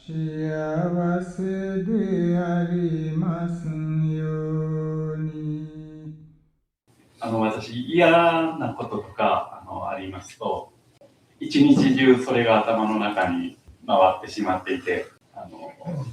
幸せでありますように。私、嫌なこととかありますと、一日中それが頭の中に回ってしまっていて、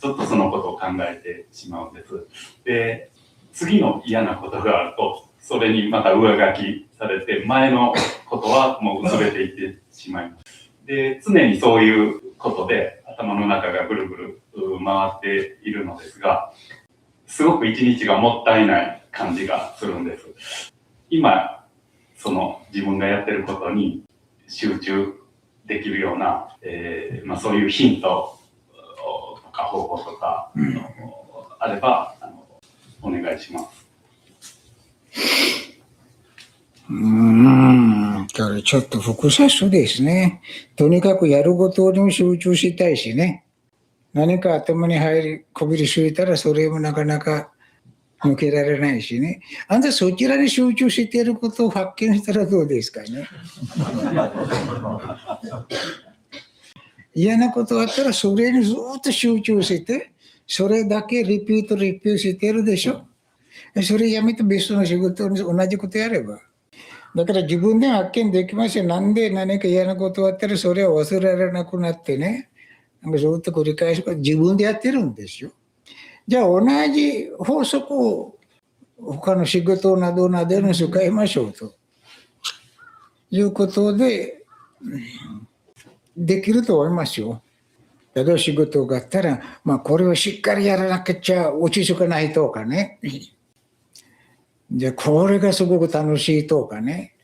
ずっとそのことを考えてしまうんです。で、次の嫌なことがあると、それにまた上書きされて、前のことはもう薄れていってしまいます。で、常にそういうことで頭の中がぐるぐる回っているのですが、すごく一日がもったいない感じがするんです。今、その自分がやってることに集中できるような、そういうヒントとか方法とか、あればお願いします。これちょっと複雑ですね。とにかくやることに集中したいしね。何か頭に入り、こびりついたらそれもなかなか抜けられないしね。あんたそちらに集中していることを発見したらどうですかね。嫌なことあったらそれにずっと集中して、それだけリピートしてるでしょ。それやめて別の仕事に同じことやれば。だから自分で発見できますよ。なんで何か嫌なことあったらそれを忘れられなくなってね。ずっと繰り返し自分でやってるんですよ。じゃあ同じ法則を他の仕事などなどに使いましょうということでできると思いますよ。例えば仕事があったら、これをしっかりやらなきゃ落ち着かないとかね。じゃあこれがすごく楽しいとかね。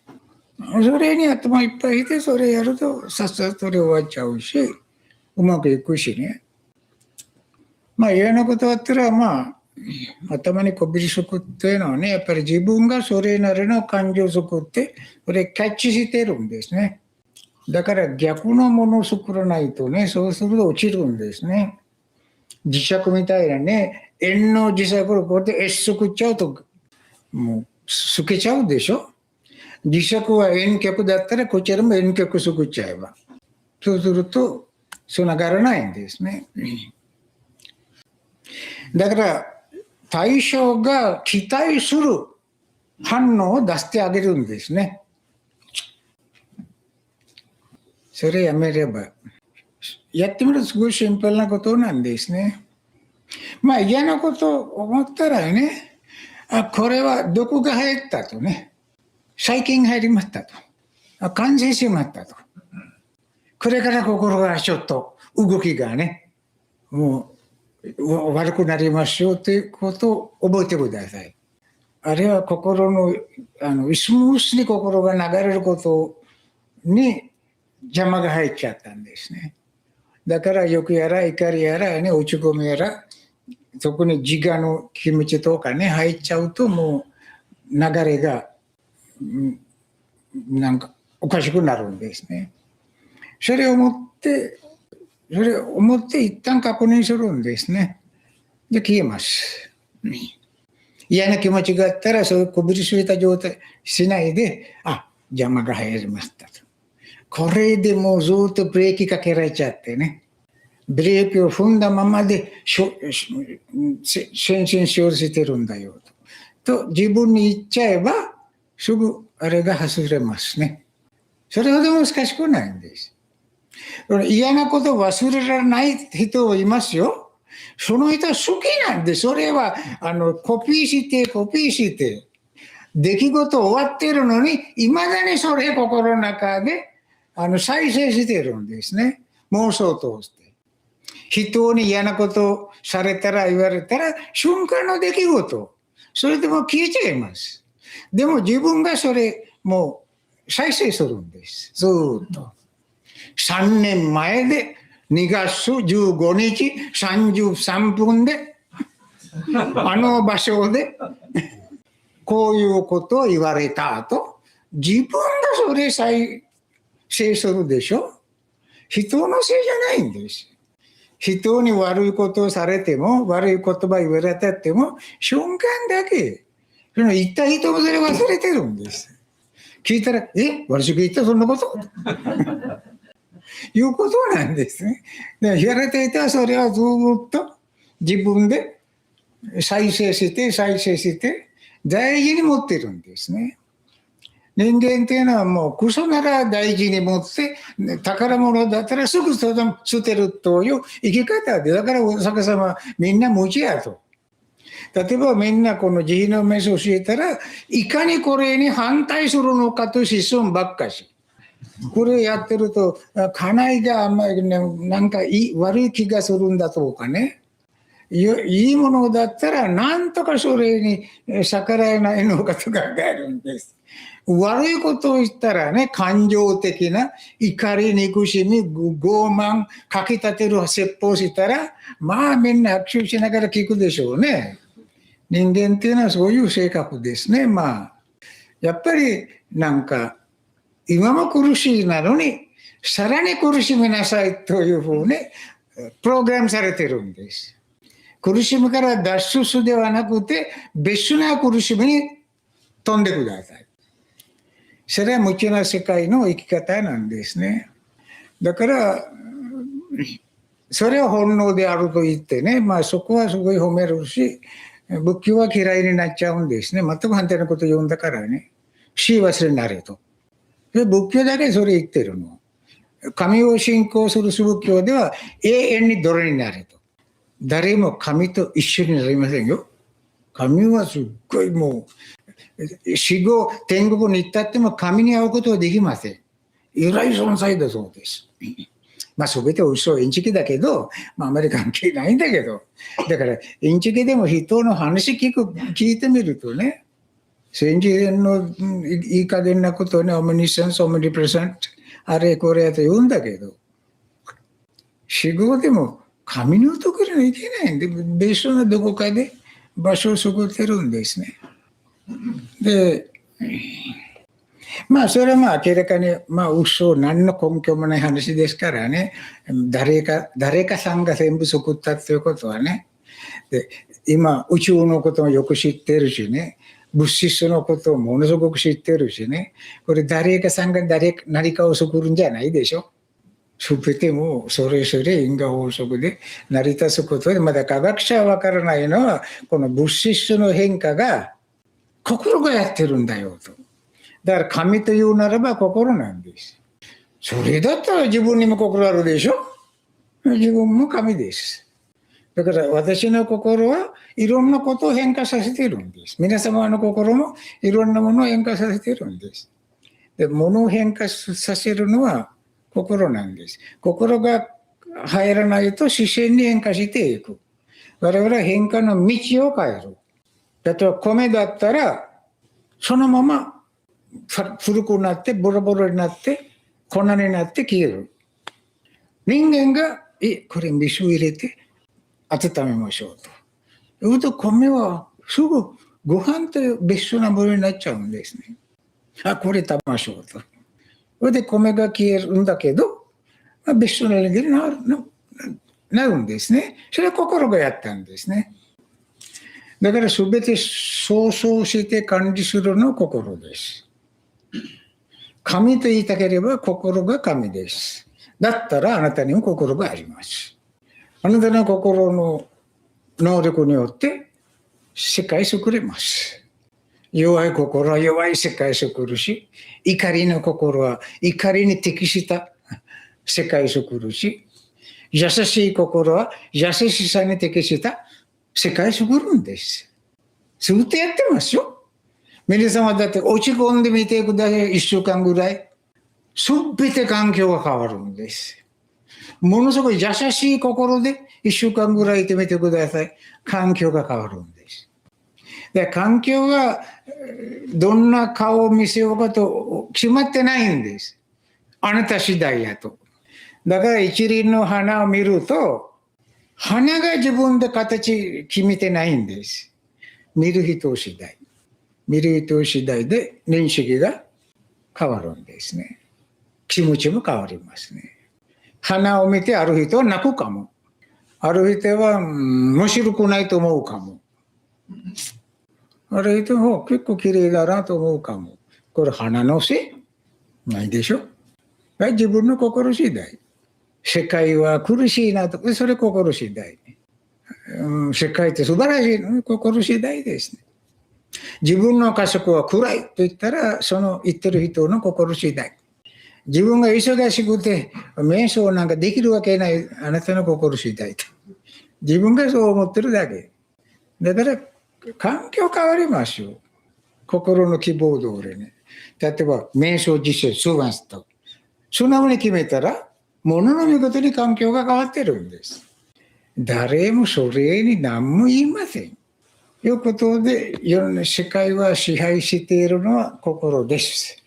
それに頭いっぱいいてそれやるとさっさとそれ終わっちゃうし、うまくいくしね。嫌なことあったら頭にこびりつくっていうのはね、やっぱり自分がそれなりの感情を作って、それキャッチしてるんですね。だから逆のものを作らないとね、そうすると落ちるんですね。磁石みたいなね、円の磁石をこうやって S 作っちゃうと、もう透けちゃうでしょ。磁石は円極だったらこちらも円極作っちゃえば。そうすると、繋がらないんですね。だから対象が期待する反応を出してあげるんですね。それやめれば。やってみるとすごいシンプルなことなんですね。嫌なことを思ったらね、これは毒が入ったとね、細菌が入りましたと、感染しまったと。これから心がちょっと動きがね、もう悪くなりますよということを覚えてください。あるいは心の、スムースに心が流れることに邪魔が入っちゃったんですね。だから欲やら怒りやらね、落ち込みやら、特に自我の気持ちとかね、入っちゃうともう流れが、なんかおかしくなるんですね。それを思って一旦確認するんですね。で、消えます。嫌な気持ちがあったら、そういうこびりついた状態しないで、邪魔が入りましたと。これでもうずっとブレーキかけられちゃってね。ブレーキを踏んだままで前進しようとしてるんだよと。自分に言っちゃえば、すぐあれが外れますね。それほど難しくないんです。嫌なことを忘れられない人はいますよ。その人は好きなんで、それはコピーして、出来事終わっているのに、いまだにそれ心の中で再生しているんですね。妄想を通して。人に嫌なことをされたら言われたら、瞬間の出来事、それでも消えちゃいます。でも自分がそれもう再生するんです。ずっと。3年前で2月15日33分であの場所でこういうことを言われた後、自分がそれ再生するでしょ。人のせいじゃないんです。人に悪いことをされても、悪い言葉言われたっても、瞬間だけ言った人もそれ忘れてるんです。聞いたら、私が言ったそんなこということなんですね。でやられていたらそれはずっと自分で再生して大事に持ってるんですね。人間っていうのはもうクソなら大事に持って宝物だったらすぐ捨てるという生き方で、だからお釈迦様はみんな無知やと。例えばみんなこの慈悲のメスを教えたらいかにこれに反対するのかという思想ばっかし。これやってると家内があんまり、ね、なんか悪い気がするんだとかね、いいものだったらなんとかそれに逆らえないのかと考えるんです。悪いことを言ったらね、感情的な怒り、憎しみ、傲慢、かき立てる説法したら、まあみんな拍手しながら聞くでしょうね。人間っていうのはそういう性格ですね。まあ、やっぱりなんか、今も苦しいなのに、さらに苦しみなさいというふうに、プログラムされてるんです。苦しみから脱出ではなくて、別種な苦しみに飛んでください。それは無知な世界の生き方なんですね。だから、それは本能であると言ってね、まあそこはすごい褒めるし、仏教は嫌いになっちゃうんですね。全く反対のことを言うんだからね。死忘れなれと。で仏教だけそれ言ってるの。神を信仰する仏教では永遠に奴隷になれと。誰も神と一緒になりませんよ。神はすっごいもう、死後天国に行ったっても神に会うことはできません。偉い存在だそうです。まあ全て嘘、インチキだけど、まああまり関係ないんだけど。だから、インチキでも人の話聞いてみるとね、先人のいい加減なことをね、オムニセンス、オムニプレゼント、あれこれと言うんだけど、死後でも神のところに行けないんで、別のどこかで場所を作ってるんですね。で、まあそれはまあ明らかにまあ嘘、何の根拠もない話ですからね、誰かさんが全部作ったということはね、で今宇宙のこともよく知ってるしね、物質のことをものすごく知ってるしね、これ誰かさんが何かを作るんじゃないでしょ。すべてもそれぞれ因果法則で成り立つことで、まだ科学者はわからないのは、この物質の変化が心がやってるんだよと。だから神というならば心なんです。それだったら自分にも心あるでしょ。自分も神です。だから私の心はいろんなことを変化させているんです。皆様の心もいろんなものを変化させているんです。で、物を変化させるのは心なんです。心が入らないと自然に変化していく。我々は変化の道を変える。例えば米だったらそのまま古くなってボロボロになって粉になって消える。人間がこれ水を入れて温めましょうと。言うと米はすぐご飯という別種なものになっちゃうんですね。これ食べましょうと。それで米が消えるんだけど、別種のエネルギーになるんですね。それは心がやったんですね。だから全て想像して管理するのは心です。神と言いたければ心が神です。だったらあなたにも心があります。あなたの心の能力によって世界を作れます。弱い心は弱い世界を作るし、怒りの心は怒りに適した世界を作るし、優しい心は優しさに適した世界を作るんです。ずっとやってますよ。皆様だって落ち込んでみてください。1週間ぐらい。すべて環境が変わるんです。ものすごい優しい心で1週間ぐらいいてみてください。環境が変わるんです。で、環境がどんな顔を見せようかと決まってないんです。あなた次第やと。だから一輪の花を見ると、花が自分で形決めてないんです。見る人次第。見る人次第で認識が変わるんですね。気持ちも変わりますね。花を見てある人は泣くかも。ある人は面白くないと思うかも。ある人は結構綺麗だなと思うかも。これ花のせいないでしょ。自分の心次第。世界は苦しいなと、それ心次第、世界って素晴らしいの、心次第ですね。自分の家族は暗いと言ったら、その言ってる人の心次第。自分が忙しくて瞑想なんかできるわけない、あなたの心次第と。自分がそう思ってるだけ。だから環境変わりますよ。心の希望通りに。例えば瞑想実践しますと。素直に決めたら、ものの見事に環境が変わってるんです。誰もそれに何も言いません。ということで、世界は支配しているのは心です。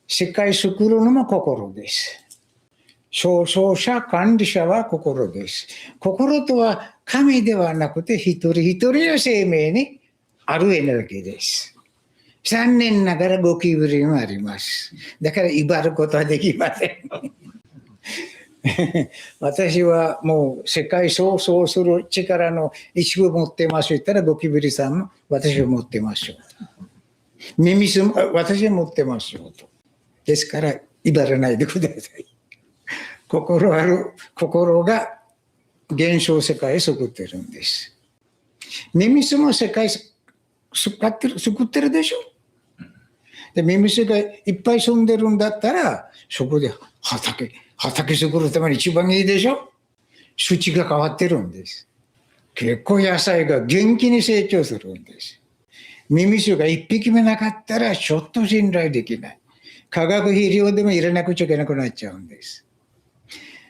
世界作るのも心です。創造者、管理者は心です。心とは神ではなくて一人一人の生命にあるエネルギーです。残念ながらゴキブリもあります。だから威張ることはできません。私はもう世界創造する力の一部持ってますと言ったらゴキブリさんも私は持ってますよ。ミミズも私は持ってますよと。ですから威張らないでください。心ある心が現象世界を救ってるんです。ミミズも世界救ってるでしょ。でミミズがいっぱい住んでるんだったらそこで畑作るために一番いいでしょ。土が変わってるんです。結構野菜が元気に成長するんです。ミミズが一匹目なかったらちょっと信頼できない。化学肥料でも入れなくちゃいけなくなっちゃうんです。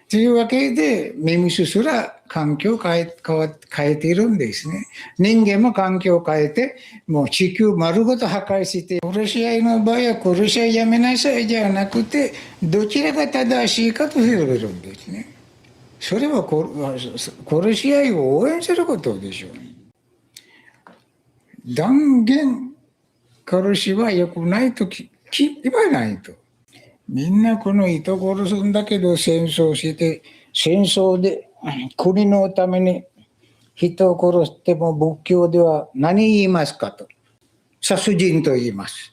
というわけでミミズすら環境を変えているんですね。人間も環境を変えてもう地球丸ごと破壊して、殺し合いの場合は殺し合いやめなさいじゃなくてどちらが正しいかと広げるんですね。それは殺し合いを応援することでしょう。断言殺しは良くないと言わないと。みんなこの人殺すんだけど戦争して戦争で国のために人を殺しても仏教では何言いますかと。殺人と言います。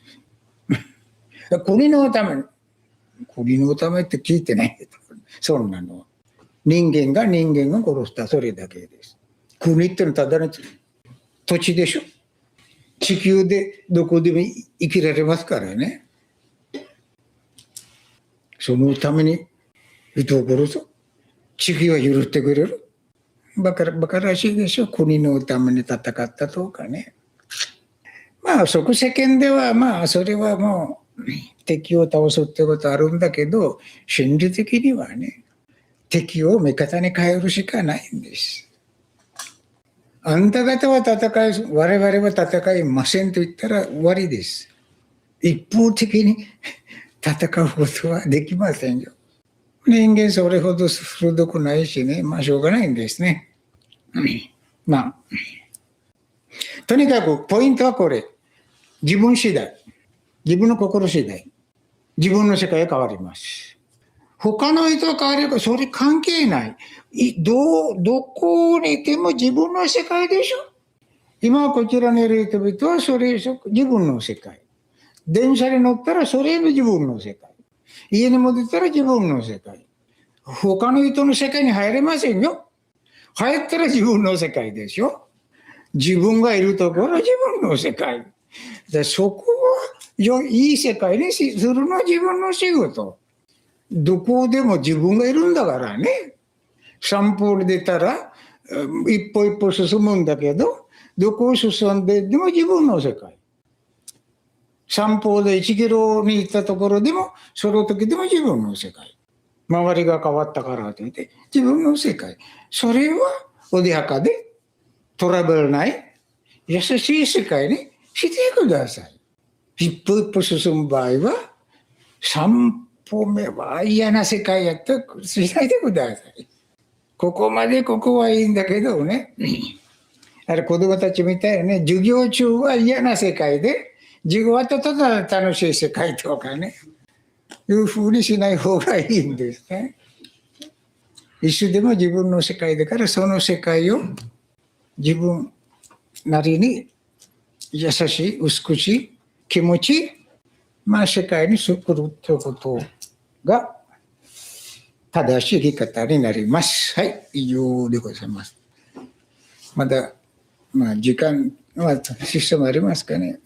国のためって聞いてない。そんなのは。人間が殺したそれだけです。国ってのはただの土地でしょ。地球でどこでも生きられますからね。そのために人を殺す。地球は許ってくれる。バカらしいでしょ。国のために戦ったとかね。まあ即世間ではまあそれはもう敵を倒すってことあるんだけど、心理的にはね、敵を味方に変えるしかないんです。あんた方は我々は戦いませんと言ったら終わりです。一方的に戦うことはできませんよ。人間それほど鋭くないしね、まあしょうがないんですね。まあ、とにかくポイントはこれ。自分次第。自分の心次第。自分の世界が変わります。他の人が変わればそれ関係ない。どこにいても自分の世界でしょ。今こちらにいる人々はそれ自分の世界。電車に乗ったらそれも自分の世界。家に戻ったら自分の世界。他の人の世界に入れませんよ。入ったら自分の世界ですよ。自分がいるところは自分の世界。でそこはいい世界にするのは自分の仕事。どこでも自分がいるんだからね。散歩に出たら一歩一歩進むんだけど、どこを進んででも自分の世界。散歩で1キロに行ったところでも、その時でも自分の世界。周りが変わったからといって自分の世界。それは穏やかでトラブルない優しい世界にしてください。一歩一歩進む場合は、三歩目は嫌な世界やってしないでください。ここはいいんだけどね。あれ子供たちみたいね、授業中は嫌な世界で、授業終わったとたら楽しい世界とかね。いうふうにしない方がいいんですね。いつでも自分の世界だからその世界を自分なりに優しい、美しい、気持ちいい、まあ世界に作るということが正しい生き方になります。はい、以上でございます。まだ、時間はシステムありますかね。